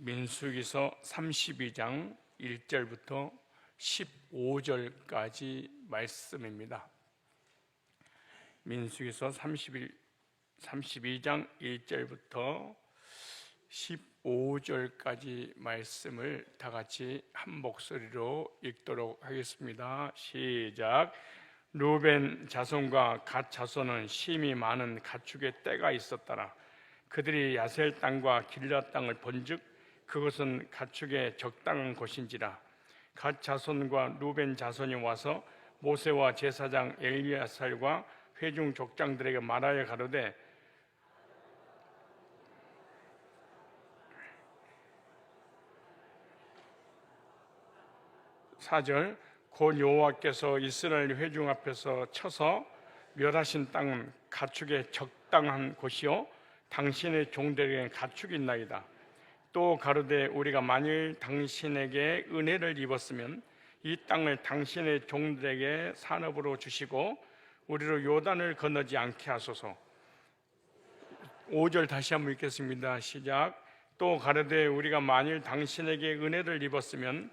민수기서 32장 1절부터 15절까지 말씀입니다. 민수기서 32장 1절부터 15절까지 말씀을 다 같이 한 목소리로 읽도록 하겠습니다. 시작. 루벤 자손과 갓 자손은 심히 많은 가축의 떼가 있었더라. 그들이 야셀 땅과 길앗 땅을 본즉 그것은 가축의 적당한 곳인지라. 갓 자손과 루벤 자손이 와서 모세와 제사장 엘리야살과 회중 족장들에게 말하여 가로되, 사절 곧 여호와께서 이스라엘 회중 앞에서 쳐서 멸하신 땅은 가축의 적당한 곳이요 당신의 종들에게 가축이 있나이다. 또 가로되, 우리가 만일 당신에게 은혜를 입었으면 이 땅을 당신의 종들에게 산업으로 주시고 우리로 요단을 건너지 않게 하소서. 5절 다시 한번 읽겠습니다. 시작. 또 가로되, 우리가 만일 당신에게 은혜를 입었으면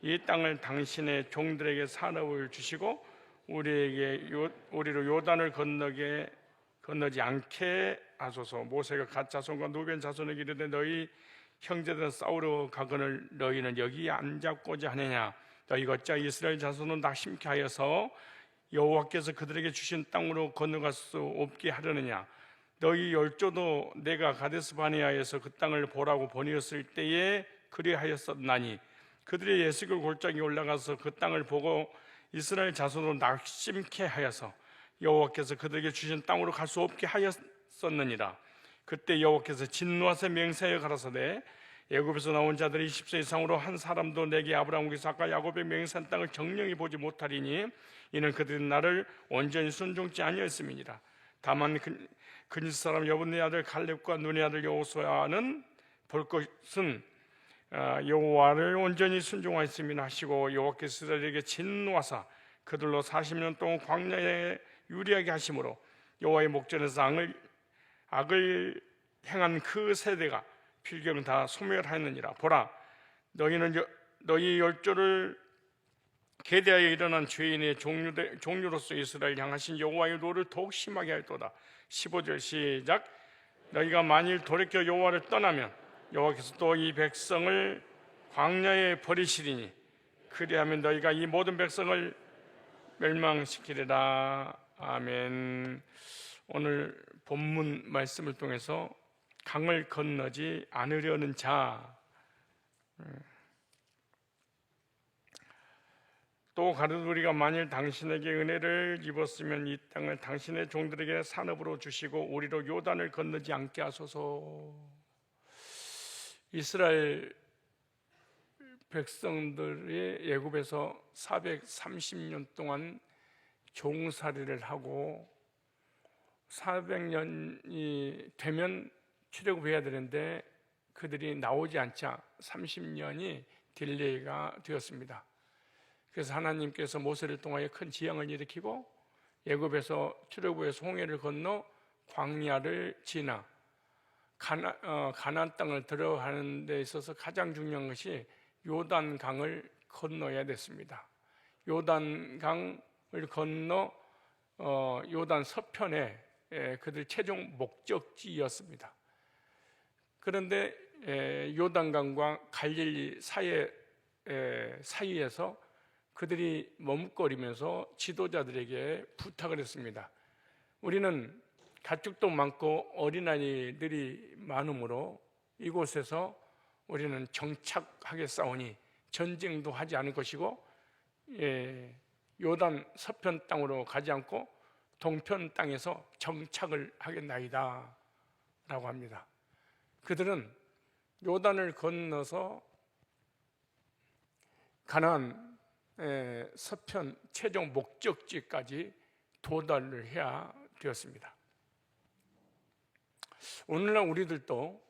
이 땅을 당신의 종들에게 산업을 주시고 우리로 요단을 건너지 않게 하소서. 모세가 갓 자손과 루벤 자손에게 이르되, 너희 형제들은 싸우러 가거늘 너희는 여기 앉았고자 하느냐? 너희가 어찌 이스라엘 자손은 낙심케 하여서 여호와께서 그들에게 주신 땅으로 건너갈 수 없게 하려느냐? 너희 열조도 내가 가데스 바네아에서 그 땅을 보라고 보내었을 때에 그리하였었나니 그들의 예식을 골짜기 올라가서 그 땅을 보고 이스라엘 자손으로 낙심케 하여서 여호와께서 그들에게 주신 땅으로 갈 수 없게 하였었느니라. 그때 여호와께서 진노하사 맹세하여 가라사대, 애굽에서 나온 자들이 20세 이상으로 한 사람도 내게 아브라함, 이삭과 야곱의 맹세한 땅을 정령히 보지 못하리니 이는 그들은 나를 온전히 순종치 아니하였음이니라. 다만 그니스 사람 여분의 아들 갈렙과 눈의 아들 여호수아는 볼 것은 여호와를 온전히 순종하였음이나 하시고, 여호와께서 이스라엘에게 진노하사 그들로 40년 동안 광야에 유리하게 하심으로 여호와의 목전에서 악을 행한 그 세대가 필경 다 소멸하였느니라. 보라, 너희 열조를 계대하여 일어난 죄인의 종류로서 이스라엘 향하신 여호와의 노를 더욱 심하게 하였도다. 15절 시작. 너희가 만일 돌이켜 여호와를 떠나면 여호와께서 또 이 백성을 광야에 버리시리니 그리하면 너희가 이 모든 백성을 멸망시키리라. 아멘. 오늘 본문 말씀을 통해서 강을 건너지 않으려는 자, 또 가로되, 우리가 만일 당신에게 은혜를 입었으면 이 땅을 당신의 종들에게 산업으로 주시고 우리로 요단을 건너지 않게 하소서. 이스라엘 백성들이 애굽에서 430년 동안 종살이를 하고 400년이 되면 출애굽해야 되는데 그들이 나오지 않자 30년이 딜레이가 되었습니다. 그래서 하나님께서 모세를 통하여 큰 지향을 일으키고 애굽에서 출애굽해서 홍해를 건너 광야를 지나 가나안 땅을 들어가는 데 있어서 가장 중요한 것이 요단강을 건너야 됐습니다. 요단강을 건너 요단 서편에 그들 최종 목적지였습니다. 그런데 요단강과 갈릴리 사이에서 그들이 머뭇거리면서 지도자들에게 부탁을 했습니다. 우리는 가축도 많고 어린아이들이 많으므로 이곳에서 우리는 정착하겠사오니 전쟁도 하지 않을 것이고 요단 서편 땅으로 가지 않고 동편 땅에서 정착을 하겠나이다 라고 합니다. 그들은 요단을 건너서 가나안 서편 최종 목적지까지 도달을 해야 되었습니다. 오늘날 우리들도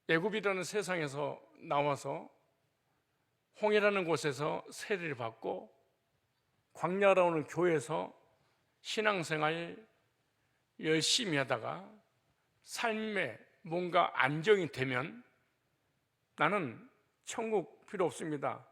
애굽이라는 세상에서 나와서 홍해라는 곳에서 세례를 받고 광야라는 교회에서 신앙생활 열심히 하다가 삶의 뭔가 안정이 되면 나는 천국 필요 없습니다.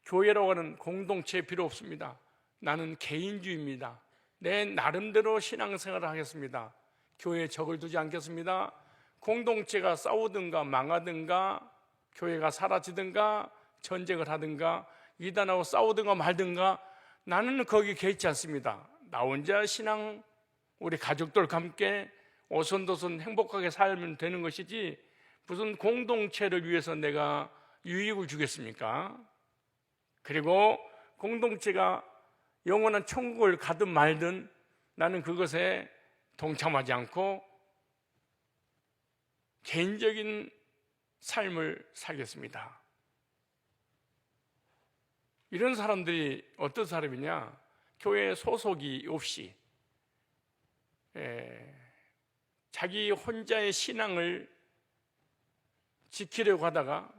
교회라고 하는 공동체 필요 없습니다. 나는 개인주의입니다. 내 나름대로 신앙생활을 하겠습니다. 교회에 적을 두지 않겠습니다. 공동체가 싸우든가 망하든가 교회가 사라지든가 전쟁을 하든가 이단하고 싸우든가 말든가 나는 거기 개의치 않습니다. 나 혼자 신앙 우리 가족들과 함께 오손도손 행복하게 살면 되는 것이지 무슨 공동체를 위해서 내가 유익을 주겠습니까? 그리고 공동체가 영원한 천국을 가든 말든 나는 그것에 동참하지 않고 개인적인 삶을 살겠습니다. 이런 사람들이 어떤 사람이냐? 교회 소속이 없이 자기 혼자의 신앙을 지키려고 하다가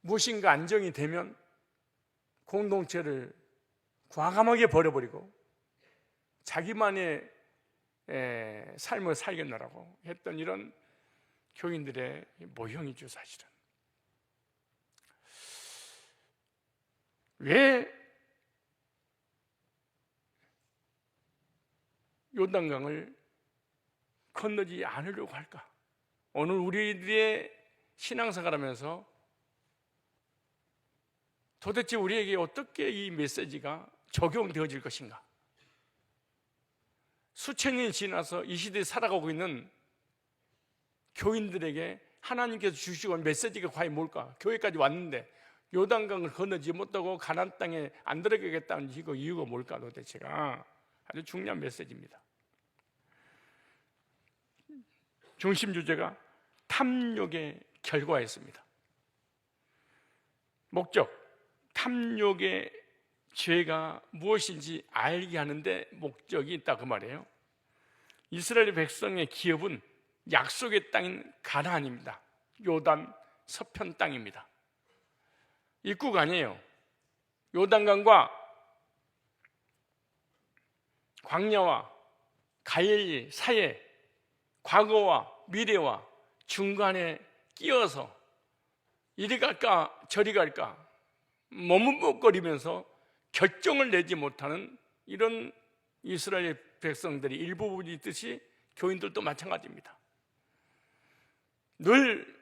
무엇인가 안정이 되면 공동체를 과감하게 버려버리고 자기만의 삶을 살겠노라고 했던 이런 교인들의 모형이죠. 사실은 왜 요단강을 건너지 않으려고 할까? 오늘 우리들의 신앙생활하면서 도대체 우리에게 어떻게 이 메시지가 적용되어질 것인가? 수천 년이 지나서 이 시대에 살아가고 있는 교인들에게 하나님께서 주시고 온 메시지가 과연 뭘까? 교회까지 왔는데 요단강을 건너지 못하고 가나안 땅에 안 들어가겠다는 이유가 뭘까? 도대체가 아주 중요한 메시지입니다. 중심 주제가 탐욕의 결과였습니다. 목적, 탐욕의 죄가 무엇인지 알게 하는데 목적이 있다 그 말이에요. 이스라엘 백성의 기업은 약속의 땅인 가나안입니다. 요단 서편 땅입니다. 입구가 아니에요. 요단강과 광야와 갈릴리 사이에 과거와 미래와 중간에 끼어서 이리 갈까 저리 갈까 머뭇거리면서 결정을 내지 못하는 이런 이스라엘 백성들이 일부분이 있듯이 교인들도 마찬가지입니다. 늘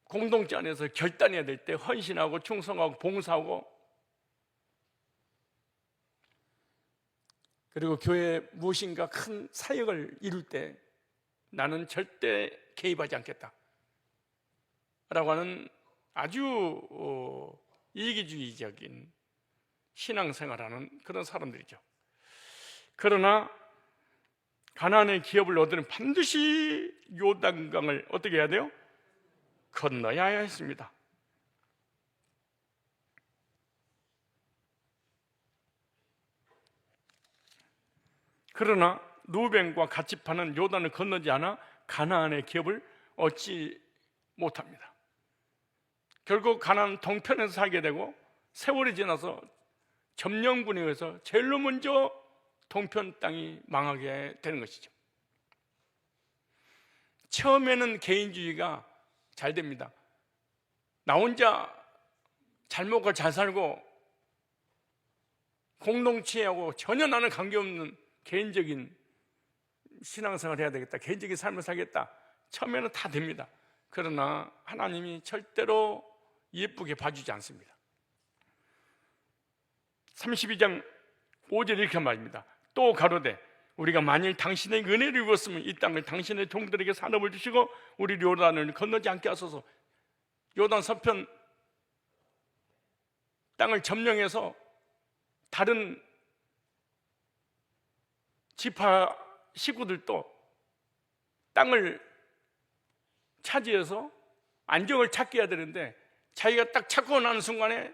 공동체 안에서 결단해야 될 때 헌신하고 충성하고 봉사하고 그리고 교회에 무엇인가 큰 사역을 이룰 때 나는 절대 개입하지 않겠다 라고 하는 아주 이기주의적인 신앙생활하는 그런 사람들이죠. 그러나 가나안의 기업을 얻으면 반드시 요단강을 어떻게 해야 돼요? 건너야 했습니다. 그러나 루벤과 같이 파는 요단을 건너지 않아 가나안의 기업을 얻지 못합니다. 결국 가나안 동편에서 살게 되고 세월이 지나서 점령군에 의해서 제일로 먼저 동편 땅이 망하게 되는 것이죠. 처음에는 개인주의가 잘 됩니다. 나 혼자 잘 먹고 잘 살고 공동체하고 전혀 나는 관계없는 개인적인 신앙생활을 해야 되겠다, 개인적인 삶을 살겠다. 처음에는 다 됩니다. 그러나 하나님이 절대로 예쁘게 봐주지 않습니다. 32장 5절 이렇게 말입니다. 또 가로되 우리가 만일 당신의 은혜를 입었으면 이 땅을 당신의 종들에게 산업을 주시고 우리 요단을 건너지 않게 하소서. 요단 서편 땅을 점령해서 다른 지파 식구들도 땅을 차지해서 안정을 찾게 해야 되는데 자기가 딱 찾고 나는 순간에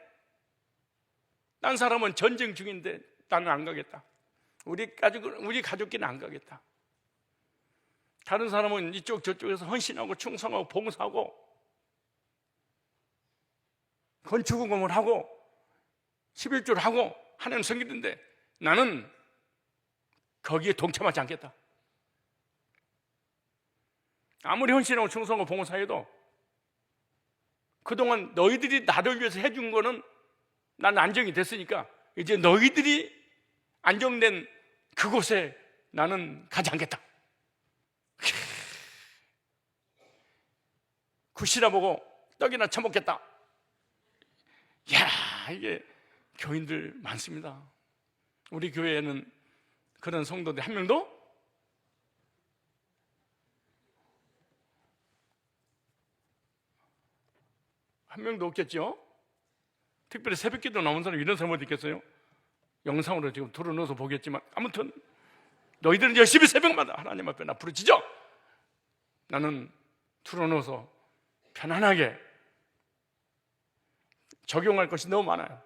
딴 사람은 전쟁 중인데 나는 안 가겠다. 우리 가족끼리는 안 가겠다. 다른 사람은 이쪽 저쪽에서 헌신하고 충성하고 봉사하고 건축공을 하고 11조를 하고 하나님 섬기는데 나는 거기에 동참하지 않겠다. 아무리 헌신하고 충성하고 봉사해도 그동안 너희들이 나를 위해서 해준 거는 난 안정이 됐으니까 이제 너희들이 안정된 그곳에 나는 가지 않겠다. 굿이나 보고 떡이나 처먹겠다. 야, 이게 교인들 많습니다. 우리 교회에는 그런 성도들 한 명도 없겠죠? 특별히 새벽기도 나온 사람 이런 사람 어디 있겠어요? 영상으로 지금 틀어넣어서 보겠지만 아무튼 너희들은 열심히 새벽마다 하나님 앞에 나 부르짖어. 나는 틀어넣어서 편안하게 적용할 것이 너무 많아요.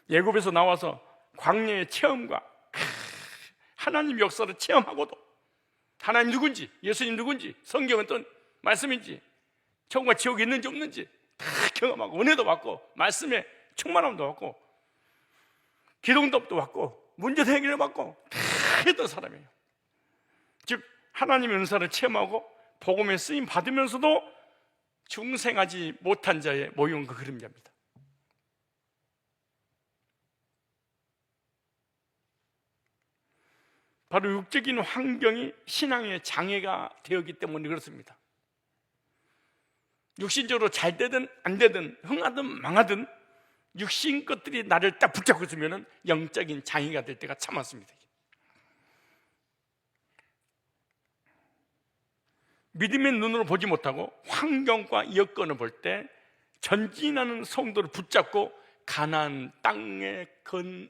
예굽에서 나와서 광야의 체험과 하나님 역사를 체험하고도 하나님 누군지, 예수님 누군지, 성경은 어떤 말씀인지, 천국과 지옥이 있는지 없는지 다 경험하고 은혜도 받고 말씀에 충만함도 받고 기동dob도 받고 문제 해결을 받고 다 했던 사람이에요. 즉 하나님의 은사를 체험하고 복음에 쓰임 받으면서도 중생하지 못한 자의 모형 그 그림자입니다. 바로 육적인 환경이 신앙의 장애가 되었기 때문에 그렇습니다. 육신적으로 잘 되든 안 되든 흥하든 망하든 육신 것들이 나를 딱 붙잡고 있으면 영적인 장애가 될 때가 참 많습니다. 믿음의 눈으로 보지 못하고 환경과 여건을 볼 때 전진하는 성도를 붙잡고 가나안 땅에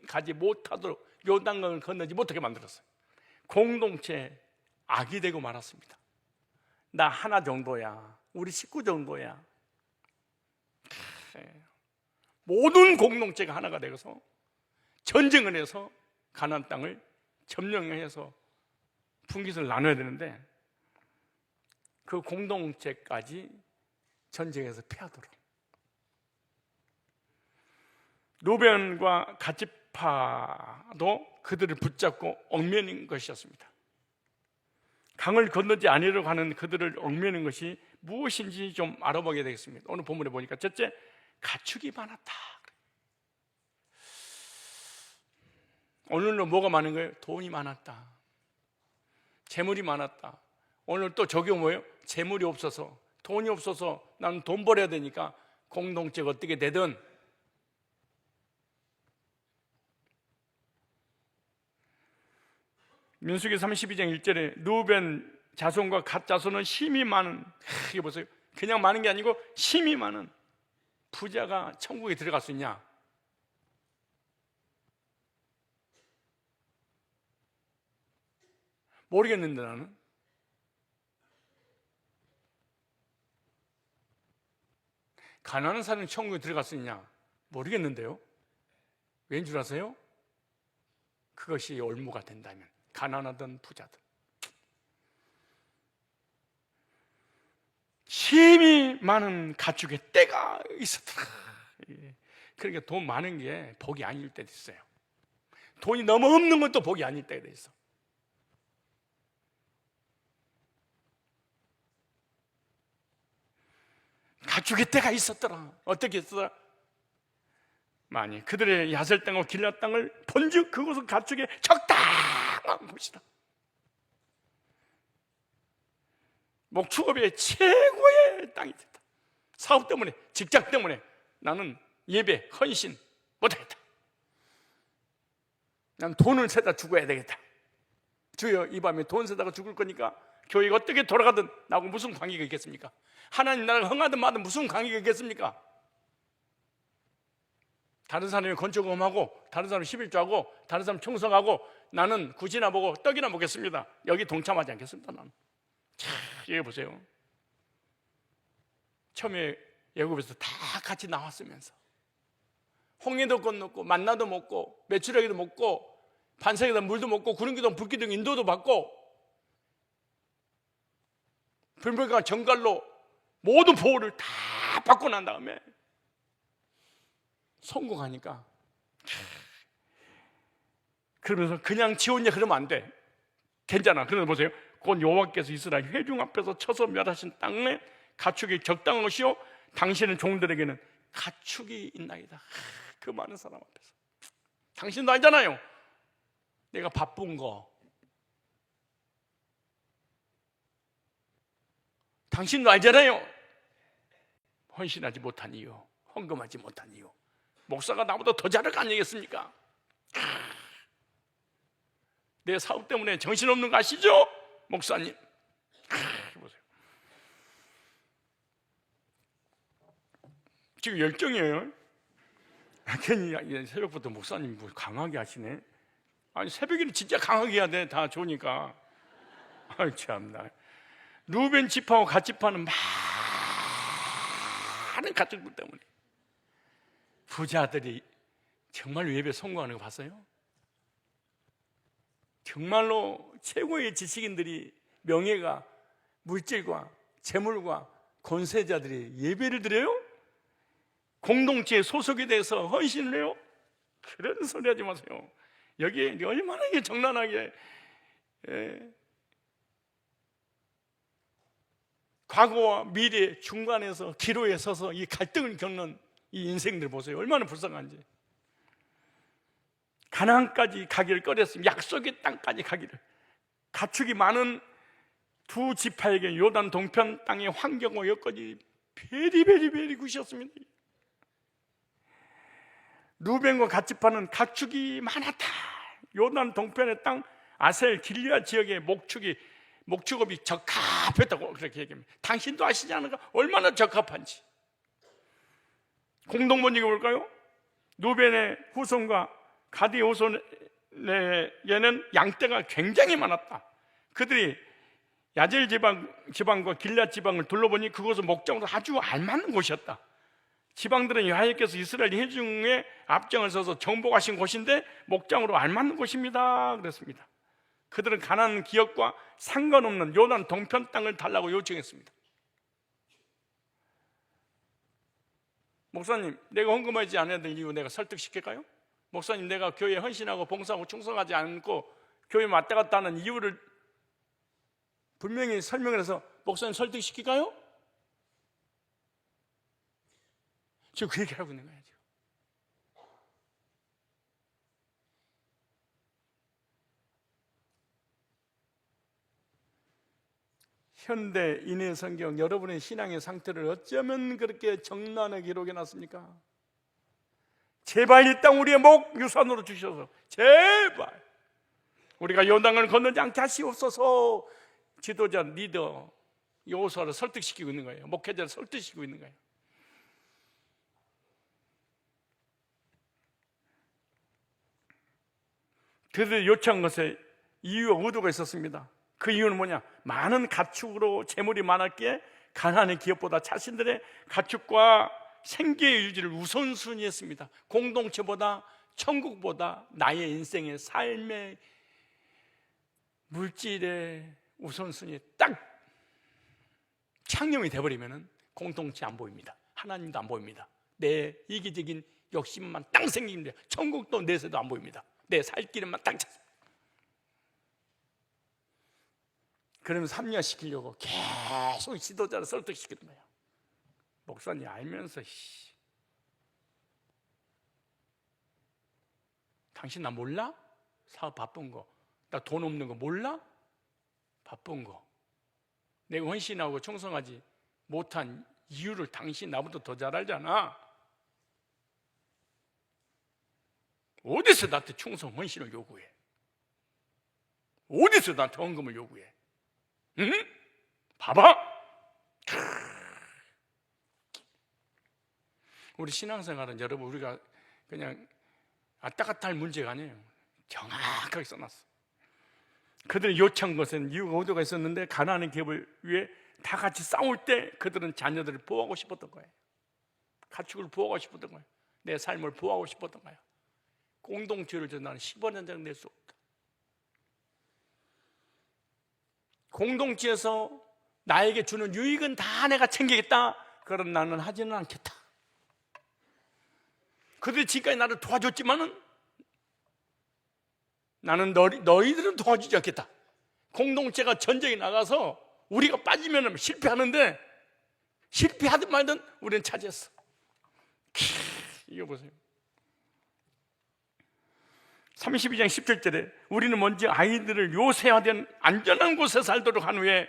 가지 못하도록 요단강을 건너지 못하게 만들었어요. 공동체 악이 되고 말았습니다. 나 하나 정도야, 우리 식구 정도야. 모든 공동체가 하나가 되어서 전쟁을 해서 가나안 땅을 점령해서 분깃을 나눠야 되는데 그 공동체까지 전쟁에서 패하도록 루벤과 갓지파도 그들을 붙잡고 얽매인 것이었습니다. 강을 건너지 아니려고 하는 그들을 얽매이는 것이 무엇인지 좀 알아보게 되겠습니다. 오늘 본문에 보니까 첫째, 가축이 많았다. 오늘은 뭐가 많은 거예요? 돈이 많았다, 재물이 많았다. 오늘 또 저게 뭐예요? 재물이 없어서, 돈이 없어서 나는 돈 벌어야 되니까 공동체가 어떻게 되든 민수기 32장 1절에 루벤 자손과 갓 자손은 힘이 많은, 이게 보세요. 그냥 많은 게 아니고 힘이 많은 부자가 천국에 들어갈 수 있냐? 모르겠는데 나는. 가난한 사람이 천국에 들어갈 수 있냐? 모르겠는데요. 왠 줄 아세요? 그것이 올무가 된다면 가난하든 부자든 힘이 많은 가축의 때가 있었더라. 그러니까 돈 많은 게 복이 아닐 때도 있어요. 돈이 너무 없는 것도 복이 아닐 때가 있어. 가축의 때가 있었더라. 어떻게 했더라? 만일 그들의 야셀 땅과 길앗 땅을 본즉 그곳은 가축의 적당한 곳이다. 목축업의 최고의 땅이 됐다. 사업 때문에, 직장 때문에 나는 예배, 헌신 못하겠다. 난 돈을 세다 죽어야 되겠다. 주여, 이 밤에 돈 세다가 죽을 거니까 교회가 어떻게 돌아가든 나하고 무슨 관계가 있겠습니까? 하나님 나라가 흥하든 마든 무슨 관계가 있겠습니까? 다른 사람이 건축업하고 다른 사람이 11조하고 다른 사람이 청소하고 나는 굿이나 보고 떡이나 먹겠습니다. 여기 동참하지 않겠습니다. 나는. 자, 여기 보세요. 처음에 애굽에서 다 같이 나왔으면서 홍해도 건넜고 만나도 먹고 메추라기도 먹고 반석에다 물도 먹고 구름기둥 불기둥 인도도 받고 불멸과 정갈로 모든 보호를 다 받고 난 다음에 성공하니까 그러면서 그냥 지웠냐 그러면 안 돼. 괜찮아. 그런데 보세요. 곧 여호와께서 이스라엘 회중 앞에서 쳐서 멸하신 땅에 가축이 적당한 것이요 당신의 종들에게는 가축이 있나이다. 그 많은 사람 앞에서. 당신도 알잖아요. 내가 바쁜 거. 당신도 알잖아요. 헌신하지 못한 이유, 헌금하지 못한 이유. 목사가 나보다 더 잘할 거 아니겠습니까? 내 사업 때문에 정신없는 거 아시죠? 목사님. 보세요. 지금 열정이에요. 괜히 새벽부터 목사님 뭐 강하게 하시네. 아니 새벽에는 진짜 강하게 해야 돼. 다 좋으니까. 아이 참나. 루벤 지파와 갓 지파는 많은 가족들 때문에 부자들이 정말 예배 성공하는 거 봤어요? 정말로 최고의 지식인들이 명예가 물질과 재물과 권세자들이 예배를 드려요? 공동체의 소속에 대해서 헌신을 해요? 그런 소리 하지 마세요. 여기에 얼마나 정난하게 과거와 미래 중간에서 기로에 서서 이 갈등을 겪는 이 인생들 보세요. 얼마나 불쌍한지. 가나안까지 가기를 꺼렸으면 약속의 땅까지 가기를. 가축이 많은 두 지파에게 요단 동편 땅의 환경과 여건이 베리베리 굿이었습니다. 루벤과 갓 지파는 가축이 많았다. 요단 동편의 땅 아셀 길리앗 지역의 목축업이 적합했다고 그렇게 얘기합니다. 당신도 아시지 않을까? 얼마나 적합한지. 공동번역이 뭘까요? 루벤의 후손과 가드의 후손에게는 양떼가 굉장히 많았다. 그들이 야젤 지방과 길앗 지방을 둘러보니 그곳은 목장으로 아주 알맞는 곳이었다. 지방들은 여호와께서 이스라엘 회중의 앞장을 서서 정복하신 곳인데 목장으로 알맞는 곳입니다. 그랬습니다. 그들은 가나안 기업과 상관없는 요단 동편 땅을 달라고 요청했습니다. 목사님, 내가 헌금하지 않아야 될 이유 내가 설득시킬까요? 목사님, 내가 교회에 헌신하고 봉사하고 충성하지 않고 교회에 왔다 갔다 하는 이유를 분명히 설명을 해서 목사님 설득시킬까요? 지금 그 얘기를 하고 있는 거예요. 현대 인해 성경, 여러분의 신앙의 상태를 어쩌면 그렇게 정난하게 기록해 놨습니까? 제발 이 땅 우리의 목유산으로 주셔서 제발 우리가 요단강을 건너지 않게 하시옵소서. 지도자, 리더 여호수아를 설득시키고 있는 거예요. 목회자를 설득시키고 있는 거예요. 그들이 요청한 것에 이유와 의도가 있었습니다. 그 이유는 뭐냐? 많은 가축으로 재물이 많았기에 가나안의 기업보다 자신들의 가축과 생계의 유지를 우선순위했습니다. 공동체보다, 천국보다 나의 인생의 삶의 물질의 우선순위에 딱 창념이 돼버리면 공동체 안 보입니다. 하나님도 안 보입니다. 내 이기적인 욕심만 딱 생기는데 천국도 내세도 안 보입니다. 내 살 길만 딱 찾습니다. 그러면 합리화시키려고 계속 지도자를 설득시키는 거예요. 목사님 알면서 당신 나 몰라? 사업 바쁜 거, 나 돈 없는 거 몰라? 바쁜 거, 내가 헌신하고 충성하지 못한 이유를 당신 나보다 더 잘 알잖아. 어디서 나한테 충성 헌신을 요구해? 어디서 나한테 헌금을 요구해? 응? 봐봐. 우리 신앙생활은 여러분 우리가 그냥 왔다 갔다 할 문제가 아니에요. 정확하게 써놨어. 그들이 요청한 것은 이유가 의도가 있었는데 가나안의 기업을 위해 다 같이 싸울 때 그들은 자녀들을 보호하고 싶었던 거예요. 가축을 보호하고 싶었던 거예요. 내 삶을 보호하고 싶었던 거예요. 공동체를 전하는 10원 장 낼 수 없다. 공동체에서 나에게 주는 유익은 다 내가 챙기겠다. 그럼 나는 하지는 않겠다. 그들이 지금까지 나를 도와줬지만은 나는 너희들은 도와주지 않겠다. 공동체가 전쟁에 나가서 우리가 빠지면 실패하는데 실패하든 말든 우리는 차지했어. 이거 보세요. 32장 17절에 우리는 먼저 아이들을 요새화된 안전한 곳에 살도록 한 후에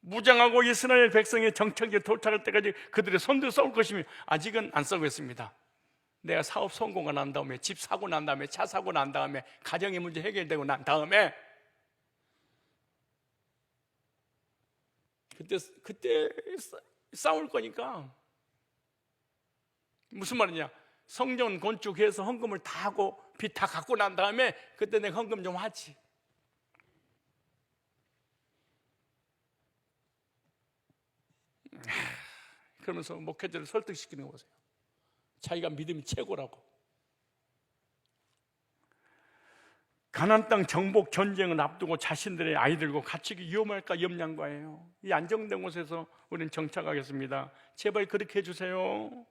무장하고 이스라엘 백성의 정착에 도착할 때까지 그들의 손들어 싸울 것이며 아직은 안 싸우고 있습니다. 내가 사업 성공을 난 다음에, 집 사고 난 다음에, 차 사고 난 다음에, 가정의 문제 해결되고 난 다음에 그때 싸울 거니까. 무슨 말이냐? 성전 건축해서 헌금을 다 하고 빚 다 갚고 난 다음에 그때 내가 헌금 좀 하지. 그러면서 목회자를 설득시키는 거 보세요. 자기가 믿음이 최고라고. 가나안 땅 정복 전쟁을 앞두고 자신들의 아이들과 갇히기 위험할까 염려한 거예요. 이 안정된 곳에서 우리는 정착하겠습니다. 제발 그렇게 해주세요.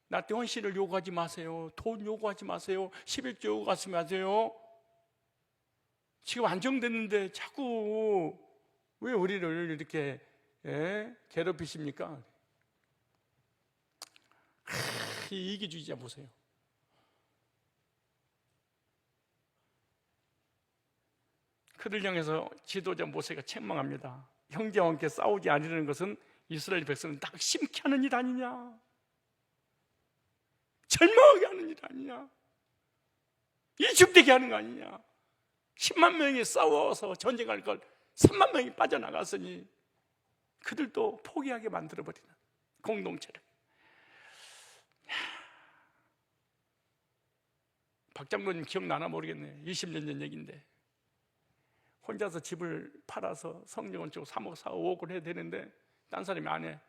나한테 헌신을 요구하지 마세요. 돈 요구하지 마세요. 11조 요구하지 마세요. 지금 안정됐는데 자꾸 왜 우리를 이렇게 괴롭히십니까? 이 이기주의자 보세요. 그들 향해서 지도자 모세가 책망합니다. 형제와 함께 싸우지 않으려는 것은 이스라엘 백성을 딱 심케 하는 일 아니냐? 절망하게 하는 일 아니냐? 이집되게 하는 거 아니냐? 10만 명이 싸워서 전쟁할 걸 3만 명이 빠져나갔으니 그들도 포기하게 만들어버리는 공동체를. 박 장로님 기억나나 모르겠네. 20년 전 얘기인데 혼자서 집을 팔아서 성령 쪽 3억, 4억, 5억을 해야 되는데 딴 사람이 안 해.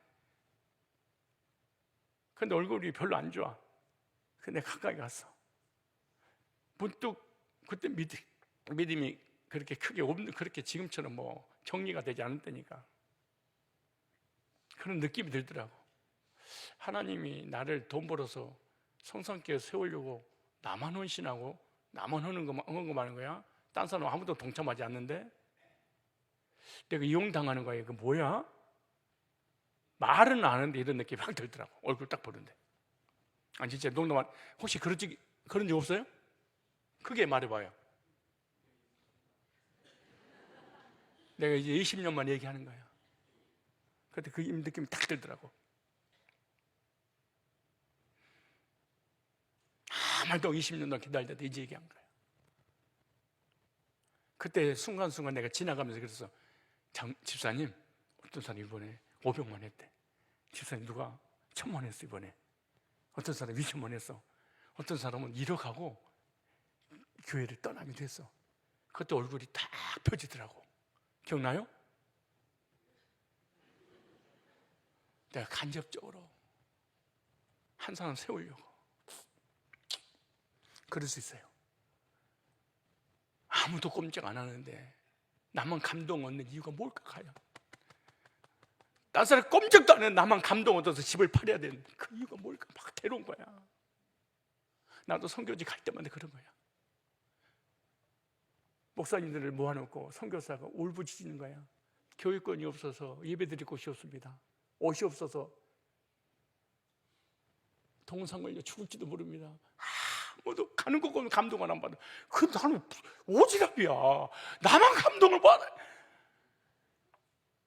근데 얼굴이 별로 안 좋아. 근데 가까이 갔어. 문득 그때 믿음이 그렇게 크게 없는, 그렇게 지금처럼 뭐 정리가 되지 않았다니까 그런 느낌이 들더라고. 하나님이 나를 돈 벌어서 성상교회 세우려고 나만 헌신하고 나만 헌금하는 거야? 딴 사람 아무도 동참하지 않는데 내가 이용당하는 거야. 이거 뭐야? 말은 안 하는데 이런 느낌이 확 들더라고. 얼굴 딱 보는데. 아니 진짜 농담. 혹시 그런 적 없어요? 크게 말해봐요. 내가 이제 20년만 얘기하는 거야. 그때 그 느낌이 딱 들더라고. 아무도 20년 동안 기다리다가 이제 얘기한 거야. 그때 순간순간 내가 지나가면서 그래서 집사님, 어떤 사람이 이번에 500만 했대. 집사님 누가 1000만 했어 이번에. 어떤 사람은 2천만 했어. 어떤 사람은 1억 하고 교회를 떠나기도 했어. 그때 얼굴이 딱 펴지더라고. 기억나요? 내가 간접적으로 한 사람 세우려고. 그럴 수 있어요. 아무도 꼼짝 안 하는데 나만 감동 얻는 이유가 뭘까? 과연 딴 사람 꼼짝도 안 해. 나만 감동 얻어서 집을 팔아야 되는 그 이유가 뭘까? 막 괴로운 거야. 나도 선교지 갈 때마다 그런 거야. 목사님들을 모아놓고 선교사가 울부짖는 거야. 교육권이 없어서 예배드릴 곳이 없습니다. 옷이 없어서 동상 걸려 죽을지도 모릅니다. 아무도 가는 거 보면 감동을 안 받아. 그 나는 오지랖이야. 나만 감동을 받아.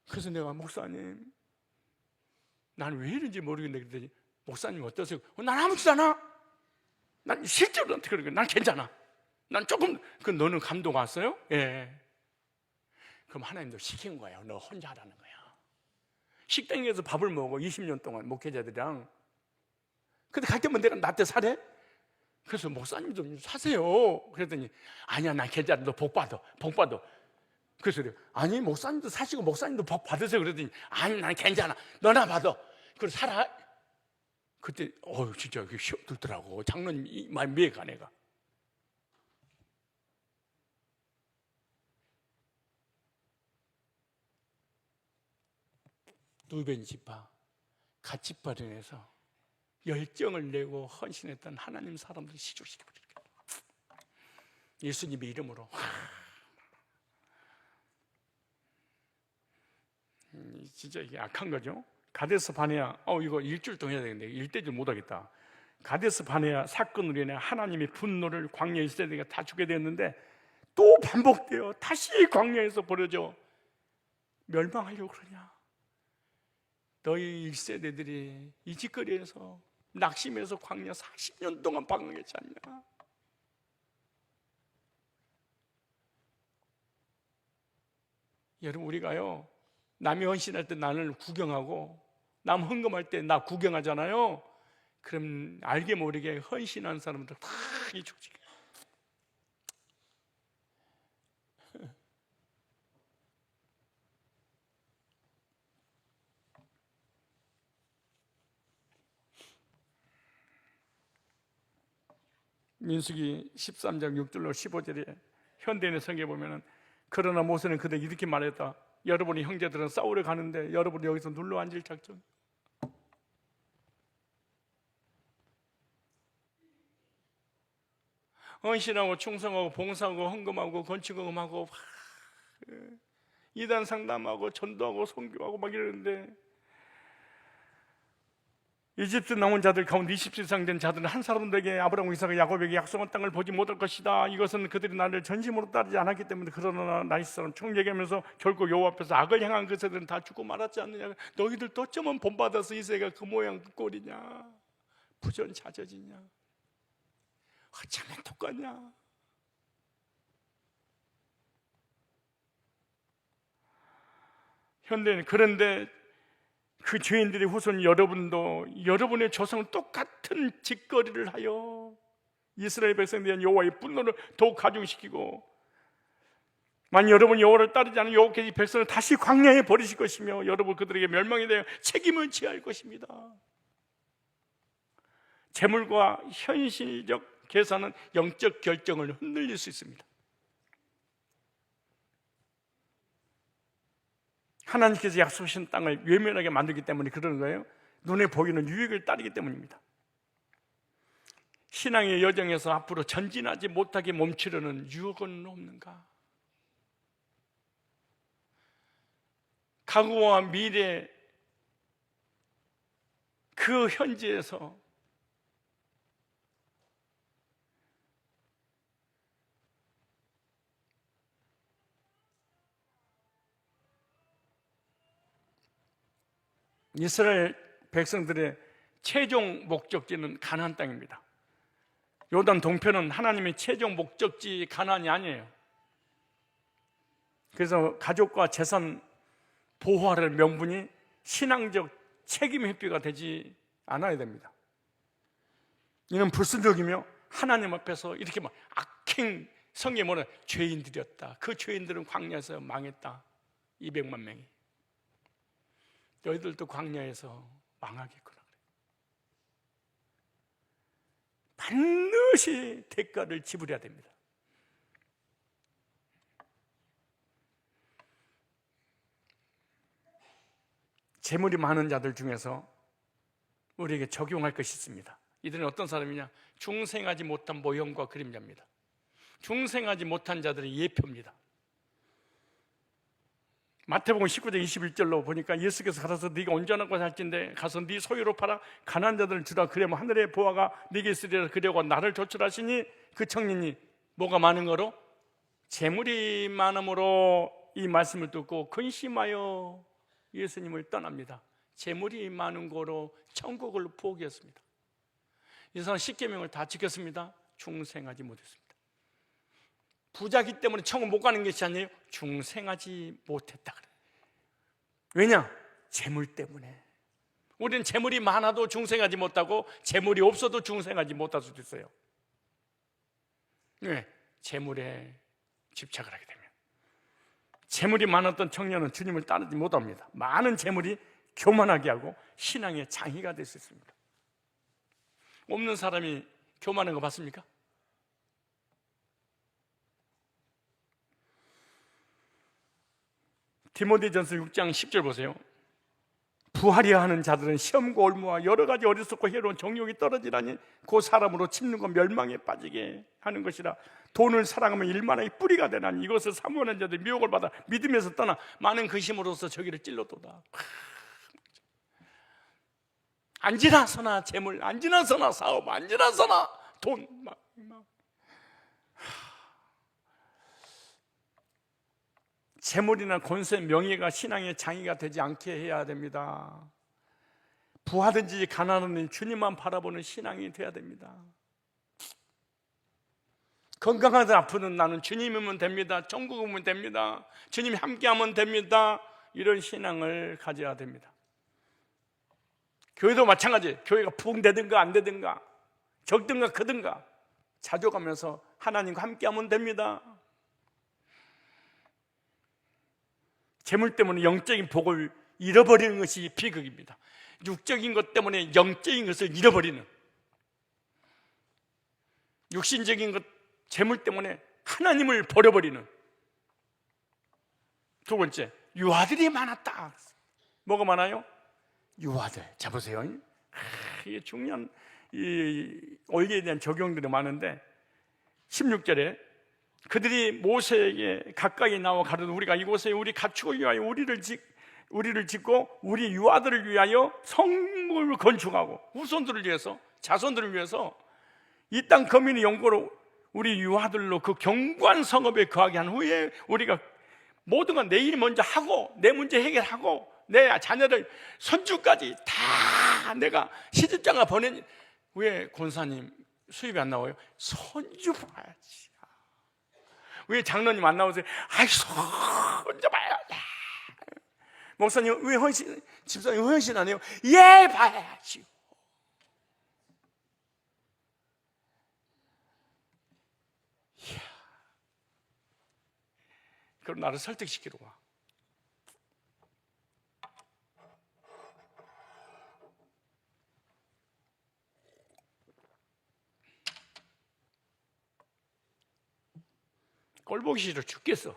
그래서 내가 목사님, 난 왜 이런지 모르겠는데 그랬더니 목사님 어떠세요? 난 아무렇지도 않아. 난 실제로 나한테 그런 거야. 난 괜찮아. 난 조금. 그 너는 감동 왔어요? 예. 그럼 하나님도 시킨 거예요. 너 혼자 하라는 거야. 식당에서 밥을 먹어 20년 동안 목회자들이랑. 근데 갈 때마다 내가 나한테 사래? 그래서 목사님 좀 사세요. 그랬더니 아니야 난 괜찮아. 너 복 받아. 복 받아. 그래서 그래. 아니 목사님도 사시고 목사님도 복 받으세요. 그랬더니 아니 난 괜찮아. 너나 받아. 그래서 살아. 그때 진짜 그게 시험 들더라고. 장로님 말 미해가 내가. 루벤 지파 갓지파련에서 열정을 내고 헌신했던 하나님 사람들을 시조시켜버리는 거야. 예수님의 이름으로. 진짜 이게 악한 거죠. 가데스 바네아, 이거 일주일 동안 해야 되겠는데 일대일 못하겠다. 가데스 바네아 사건으로 인해 하나님의 분노를 광야에 있어야 되니까 다 죽게 됐는데 또 반복돼요. 다시 광야에서 벌어져. 멸망하려고 그러냐? 너희 1세대들이 이 짓거리에서 낙심해서 광야 40년 동안 방황했지 않냐? 여러분, 우리가요, 남이 헌신할 때 나를 구경하고 남 헌금할 때 나 구경하잖아요. 그럼 알게 모르게 헌신한 사람들 다 이 축제. 민수기 13장 6절로 15절에 현대인의 성경에 보면은 그러나 모세는 그때 이렇게 말했다. 여러분이 형제들은 싸우러 가는데 여러분이 여기서 눌러 앉을 작정. 헌신하고 충성하고 봉사하고 헌금하고 건축금하고 이단 상담하고 전도하고 선교하고 막 이러는데 이집트 나온 자들 가운데 20세 이상 된 자들은 한 사람들에게 아브라함, 이삭과 야곱에게 약속한 땅을 보지 못할 것이다. 이것은 그들이 나를 전심으로 따르지 않았기 때문에. 그러나 나이 사람 총 얘기하면서 결국 여호와 앞에서 악을 향한 그 세대는 다 죽고 말았지 않느냐. 너희들 또 어쩌면 본받아서 이 세가 그 모양 그 꼴이냐. 부전자저지냐. 어쩌면 똑같냐. 현대는 그런데 그 죄인들의 후손 여러분도 여러분의 조상은 똑같은 짓거리를 하여 이스라엘 백성에 대한 여호와의 분노를 더욱 가중시키고, 만약 여러분이 여호와를 따르지 않으면 여호와께서 이 백성을 다시 광야에 버리실 것이며 여러분 그들에게 멸망에 대해 책임을 져야 할 것입니다. 재물과 현실적 계산은 영적 결정을 흔들릴 수 있습니다. 하나님께서 약속하신 땅을 외면하게 만들기 때문에 그러는 거예요. 눈에 보이는 유익을 따르기 때문입니다. 신앙의 여정에서 앞으로 전진하지 못하게 멈추려는 유혹은 없는가? 과거와 미래 그 현지에서 이스라엘 백성들의 최종 목적지는 가나안 땅입니다. 요단 동편은 하나님의 최종 목적지 가나안이 아니에요. 그래서 가족과 재산 보호하는 명분이 신앙적 책임 회피가 되지 않아야 됩니다. 이는 불순종이며 하나님 앞에서 이렇게 막 악행, 성경에 뭐라 죄인들이었다. 그 죄인들은 광야에서 망했다. 200만 명이. 너희들도 광야에서 망하겠구나. 반드시 대가를 지불해야 됩니다. 재물이 많은 자들 중에서 우리에게 적용할 것이 있습니다. 이들은 어떤 사람이냐? 중생하지 못한 모형과 그림자입니다. 중생하지 못한 자들의 예표입니다. 마태복음 19장 21절로 보니까 예수께서 가서 네가 온전한 곳에 살진데 가서 네 소유로 팔아 가난한 자들을 주라. 그러면 하늘의 보화가 네게 있으리라. 그려고 나를 조출하시니 그 청년이 뭐가 많은 거로? 재물이 많음으로 이 말씀을 듣고 근심하여 예수님을 떠납니다. 재물이 많은 거로 천국을 포기했습니다. 이 사람 십계명을 다 지켰습니다. 중생하지 못했습니다. 부자기 때문에 천국 못 가는 것이 아니에요. 중생하지 못했다 그래요. 왜냐? 재물 때문에. 우리는 재물이 많아도 중생하지 못하고 재물이 없어도 중생하지 못할 수도 있어요. 왜? 재물에 집착을 하게 되면. 재물이 많았던 청년은 주님을 따르지 못합니다. 많은 재물이 교만하게 하고 신앙의 장애가 될 수 있습니다. 없는 사람이 교만한 거 봤습니까? 디모데전서 6장 10절 보세요. 부하려 하는 자들은 시험과 올무와 여러 가지 어리석고 해로운 정욕이 떨어지라니 그 사람으로 침륜과 멸망에 빠지게 하는 것이라. 돈을 사랑하면 일만하게 뿌리가 되나니 이것을 사모하는 자들 미혹을 받아 믿음에서 떠나 많은 근심으로서 저기를 찔러도다. 안 지나서나 재물, 안 지나서나 사업, 안 지나서나 돈. 재물이나 권세, 명예가 신앙의 장애가 되지 않게 해야 됩니다. 부하든지 가난하든지 주님만 바라보는 신앙이 돼야 됩니다. 건강하든 아프든 나는 주님이면 됩니다. 천국이면 됩니다. 주님이 함께하면 됩니다. 이런 신앙을 가져야 됩니다. 교회도 마찬가지. 교회가 부흥되든가 안 되든가 적든가 크든가 자족하면서 하나님과 함께하면 됩니다. 재물 때문에 영적인 복을 잃어버리는 것이 비극입니다. 육적인 것 때문에 영적인 것을 잃어버리는, 육신적인 것, 재물 때문에 하나님을 버려버리는. 두 번째, 유아들이 많았다. 뭐가 많아요? 유아들. 자 보세요. 이게 중요한 이 원리에 대한 적용들이 많은데 16절에 그들이 모세에게 가까이 나와 가로되 우리가 이곳에 우리 가축을 위하여 우리를 짓고 우리 유아들을 위하여 성읍을 건축하고 후손들을 위해서, 자손들을 위해서 이 땅 거민의 영고로 우리 유아들로 그 견고한 성읍에 거하게 한 후에 우리가 모든 건 내일 먼저 하고 내 문제 해결하고 내 자녀들 손주까지 다 내가 시집장가 보낸. 왜 권사님 수입이 안 나와요? 손주 봐야지. 왜 장로님 안 나오세요? 아이, 손주 봐야 돼. 목사님 왜 헌신, 집사님 왜 헌신 안 해요? 예, 봐야지. 이야. 그럼 나를 설득시키러 와. 꼴보기 싫어 죽겠어.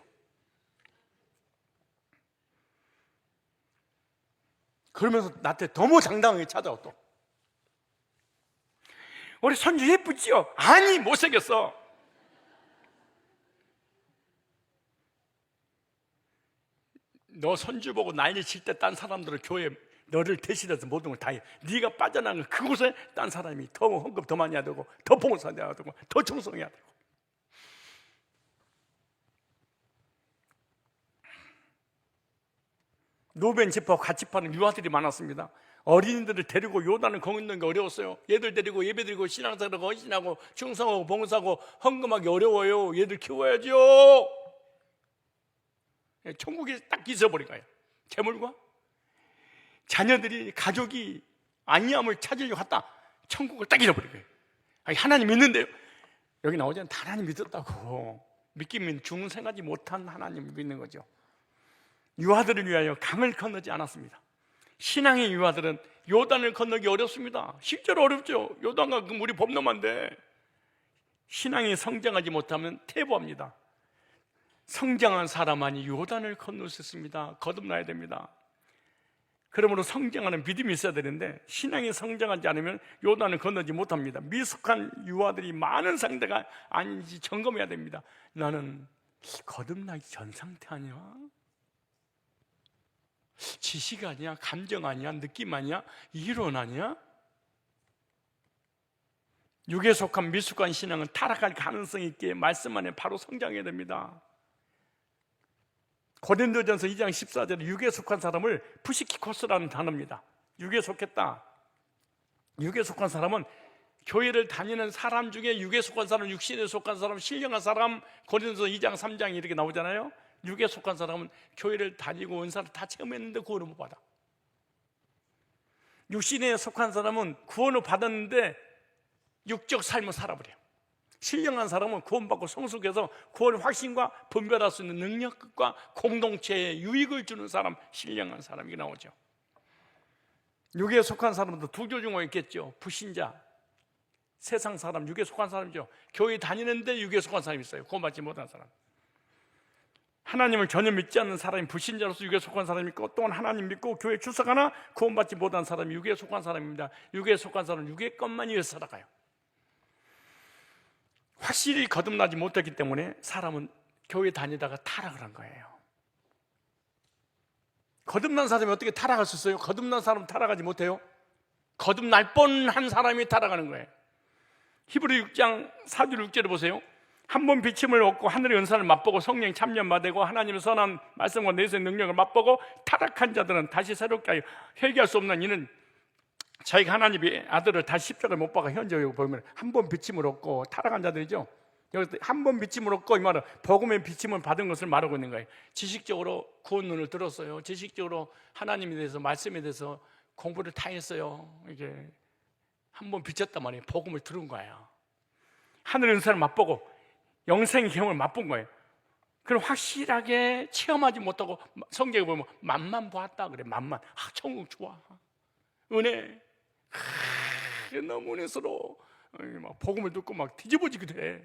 그러면서 나한테 너무 당당하게 찾아와. 또 우리 손주 예쁘지요? 아니 못생겼어. 너 손주 보고 난리 칠 때 딴 사람들은 교회 너를 대신해서 모든 걸 다 해. 네가 빠져나간 그곳에 딴 사람이 더 헌금 더 많이 해야 되고 더 봉사해야 되고 더 충성해야 되고. 루벤 지파 같이 파는 유아들이 많았습니다. 어린이들을 데리고 요단을 건너는 게 어려웠어요. 얘들 데리고 예배드리고 신앙생활하고 헌신하고 충성하고 봉사하고 헌금하기 어려워요. 얘들 키워야죠. 천국에 딱 잊어버린 거예요. 재물과 자녀들이, 가족이 안위함을 찾으려고 갔다 천국을 딱 잃어버린 거예요. 아니, 하나님 믿는데요. 여기 나오잖아요. 하나님 믿었다고. 믿기면 중생하지 못한 하나님을 믿는 거죠. 유아들을 위하여 강을 건너지 않았습니다. 신앙의 유아들은 요단을 건너기 어렵습니다. 실제로 어렵죠. 요단과 그 물이 범람한데 신앙이 성장하지 못하면 퇴보합니다. 성장한 사람만이 요단을 건널 수 있습니다. 거듭나야 됩니다. 그러므로 성장하는 믿음이 있어야 되는데 신앙이 성장하지 않으면 요단을 건너지 못합니다. 미숙한 유아들이 많은 상대가 아닌지 점검해야 됩니다. 나는 거듭나기 전 상태 아니야? 지식 아니야? 감정 아니야? 느낌 아니야? 이론 아니야? 육에 속한 미숙한 신앙은 타락할 가능성이 있기에 말씀 안에 바로 성장해야 됩니다. 고린도전서 2장 14절에 육에 속한 사람을 푸시키코스라는 단어입니다. 육에 속했다. 육에 속한 사람은 교회를 다니는 사람 중에 육에 속한 사람, 육신에 속한 사람, 신령한 사람, 고린도전서 2장 3장 이렇게 나오잖아요. 육에 속한 사람은 교회를 다니고 은사를 다 체험했는데 구원을 못 받아. 육신에 속한 사람은 구원을 받았는데 육적 삶을 살아버려요. 신령한 사람은 구원받고 성숙해서 구원의 확신과 분별할 수 있는 능력과 공동체에 유익을 주는 사람, 신령한 사람이 나오죠. 육에 속한 사람도 두 조중에 있겠죠. 불신자, 세상 사람, 육에 속한 사람이죠. 교회 다니는데 육에 속한 사람이 있어요. 구원받지 못한 사람. 하나님을 전혀 믿지 않는 사람이 불신자로서 육에 속한 사람이 있고, 또한 하나님 믿고 교회에 출석하나 구원받지 못한 사람이 육에 속한 사람입니다. 육에 속한 사람은 육의 것만 위해서 살아가요. 확실히 거듭나지 못했기 때문에 사람은 교회 다니다가 타락을 한 거예요. 거듭난 사람이 어떻게 타락할 수 있어요? 거듭난 사람은 타락하지 못해요. 거듭날 뻔한 사람이 타락하는 거예요. 히브리 6장 4절 6절을 보세요. 한 번 비침을 얻고 하늘의 은사를 맛보고 성령 참여 받고 하나님의 선한 말씀과 내세의 능력을 맛보고 타락한 자들은 다시 새롭게 하여 회개할 수 없는 이는 자기가 하나님의 아들을 다시 십자가에 못 박아 현재 보면 한 번 비침을 얻고 타락한 자들이죠. 여기서 한 번 비침을 얻고, 이 말은 복음의 비침을 받은 것을 말하고 있는 거예요. 지식적으로 구원론을 들었어요. 지식적으로 하나님에 대해서, 말씀에 대해서 공부를 다 했어요. 이게 한 번 비쳤단 말이에요. 복음을 들은 거예요. 하늘의 은사를 맛보고 영생의 경험을 맛본 거예요. 그럼 확실하게 체험하지 못하고 성경에 보면 맛만 보았다 그래. 맛만. 천국 좋아, 은혜, 너무 은혜스러워. 막 복음을 듣고 막 뒤집어지기도 해.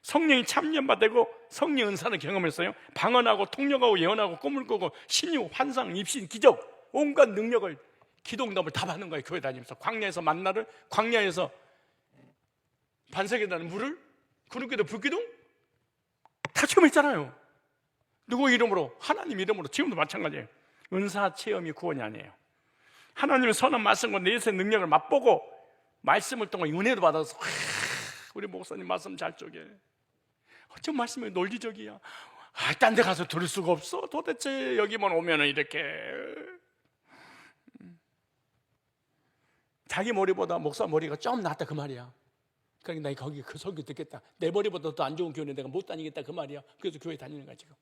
성령이 참여받고 성령 은사를 경험했어요. 방언하고 통역하고 예언하고 꿈을 꾸고 신유, 환상, 입신, 기적, 온갖 능력을, 기도응답을 다 받는 거예요. 교회 다니면서 광야에서 만나를, 광야에서 반석에 나는 물을, 구름기도 불기둥 다 체험했잖아요. 누구 이름으로? 하나님 이름으로. 지금도 마찬가지예요. 은사 체험이 구원이 아니에요. 하나님의 선한 말씀과 내세의 능력을 맛보고 말씀을 통해 은혜도 받아서, 우리 목사님 말씀 잘 쪼개. 어쩜 말씀이 논리적이야. 딴 데 가서 들을 수가 없어. 도대체 여기만 오면은 이렇게 자기 머리보다 목사 머리가 좀 낫다 그 말이야. 그러니까 나 거기 그 설교 듣겠다. 내 머리보다 더 안 좋은 교회는 내가 못 다니겠다 그 말이야. 그래서 교회 다니는 거야 지금.